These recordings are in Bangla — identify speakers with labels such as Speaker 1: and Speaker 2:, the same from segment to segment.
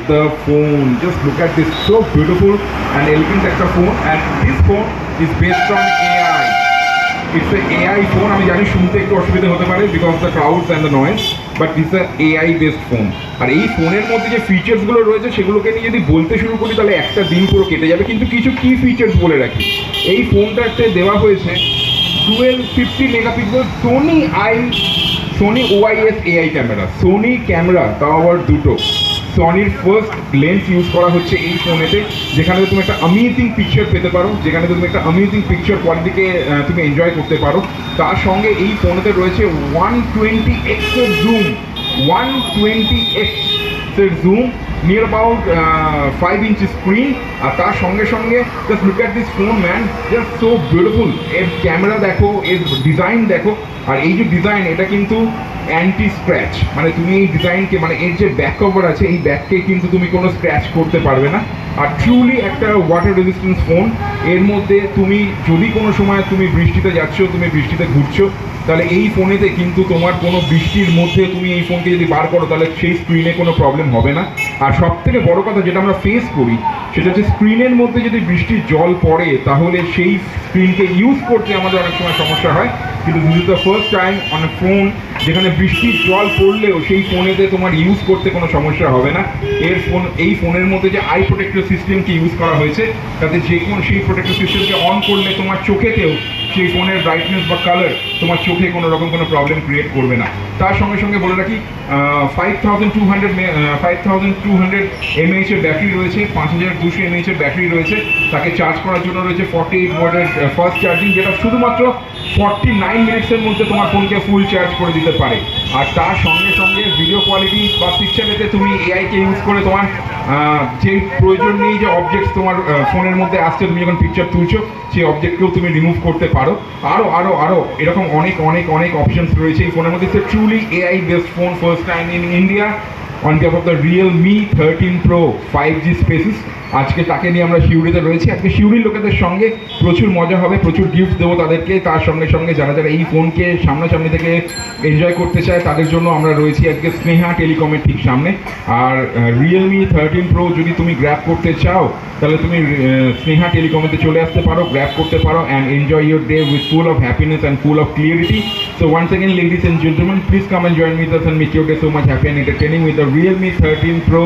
Speaker 1: The phone, just look at this, so beautiful and elegant একটা phone, and this phone is based on AI. It's a AI phone. আমি জানি শুনতে একটু অসুবিধা হতে পারে because the crowds and the noise, but it's a AI based phone. আর এই ফোনের মধ্যে যে ফিচার্সগুলো রয়েছে সেগুলোকে নিয়ে যদি বলতে শুরু করি তাহলে একটা দিন পুরো কেটে যাবে, কিন্তু কিছু কি ফিচার্স বলে রাখি। এই ফোনটাতে দেওয়া হয়েছে 1250 megapixel Sony OIS AI camera, Sony camera তাও আবার দুটো। সনির ফার্স্ট লেন্স ইউজ করা হচ্ছে এই ফোনেতে, যেখানে তুমি একটা অ্যামেজিং পিকচার পেতে পারো, যেখানে তুমি একটা অ্যামেজিং পিকচার কোয়ালিটিকে তুমি এনজয় করতে পারো। তার সঙ্গে এই ফোনেতে রয়েছে 120x এর জুম, 120x এর zoom, near about 5 inch screen. আর তার সঙ্গে সঙ্গে just look at this phone man, just so beautiful. এর ক্যামেরা দেখো, এর ডিজাইন দেখো, আর এই যে ডিজাইন এটা কিন্তু অ্যান্টি স্ক্র্যাচ, মানে তুমি এই ডিজাইনকে, মানে এর যে ব্যাক কভার আছে এই ব্যাককে কিন্তু তুমি কোনো স্ক্র্যাচ করতে পারবে না। আর ট্রুলি একটা ওয়াটার রেজিস্ট্যান্স ফোন। এর মধ্যে তুমি যদি কোনো সময় তুমি বৃষ্টিতে যাচ্ছ, তুমি বৃষ্টিতে ঘুরছো, তাহলে এই ফোনেতে কিন্তু তোমার কোনো বৃষ্টির মধ্যে তুমি এই ফোনকে যদি বার করো তাহলে সেই স্ক্রিনে কোনো প্রবলেম হবে না। আর সব থেকে বড় কথা যেটা আমরা ফেস করি সেটা হচ্ছে স্ক্রিনের মধ্যে যদি বৃষ্টির জল পড়ে তাহলে সেই স্ক্রিনকে ইউজ করতে আমাদের অনেক সময় সমস্যা হয়, কিন্তু this is the first time on a phone যেখানে বৃষ্টির জল পড়লেও সেই ফোনেতে তোমার ইউজ করতে কোনো সমস্যা হবে না। এই ফোনের মধ্যে যে আই প্রোটেক্টর সিস্টেমকে ইউজ করা হয়েছে তাতে যে কোনো সেই প্রোটেক্টর সিস্টেমকে অন করলে তোমার চোখেতেও সেই ফোনের ব্রাইটনেস বা কালার তোমার চোখে কোনো রকম কোনো প্রবলেম ক্রিয়েট করবে না। তার সঙ্গে সঙ্গে বলে রাখি 5200 mAh এর ব্যাটারি রয়েছে, 5200 mAh এর ব্যাটারি রয়েছে। তাকে চার্জ করার জন্য রয়েছে 48 ওয়াটের ফাস্ট চার্জিং, যেটা শুধুমাত্র 49 মিনিটসের মধ্যে তোমার ফোনকে ফুল চার্জ করে দিতে পারে। আর তার সঙ্গে সঙ্গে ভিডিও কোয়ালিটি বা পিকচার পেতে তুমি এআইকে ইউজ করে তোমার যে প্রয়োজন নেই যে অবজেক্টস তোমার ফোনের মধ্যে আসছে, তুমি যখন পিকচার তুলছো সেই অবজেক্টকেও তুমি রিমুভ করতে পারো। আরও এরকম অনেক অনেক অনেক অপশনস রয়েছে এই ফোনের মধ্যে। Truly AI based phone, first time in India on top of the Realme 13 Pro 5G Spaces। আজকে তাকে নিয়ে আমরা শিউরিতে রয়েছি। আজকে শিউরির লোকেদের সঙ্গে প্রচুর মজা হবে, প্রচুর গিফট দেবো তাদেরকে। তার সঙ্গে সঙ্গে যারা যারা এই ফোনকে সামনাসামনি থেকে এনজয় করতে চায় তাদের জন্য আমরা রয়েছি আজকে স্নেহা টেলিকমের ঠিক সামনে। আর Realme 13 Pro যদি তুমি গ্র্যাব করতে চাও তাহলে তুমি স্নেহা টেলিকমেতে চলে আসতে পারো, গ্র্যাব করতে পারো and enjoy your day with full of happiness and full of clarity. So once again, ladies and gentlemen, please come and join with us and make your day so much happy and entertaining with the Realme 13 Pro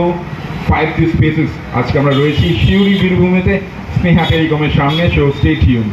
Speaker 1: 5G Spaces। আজকে আমরা রয়েছি শিউরি বীরভূমিতে স্নেহা টেলিকমের সামনে, সো স্টে টিউনড।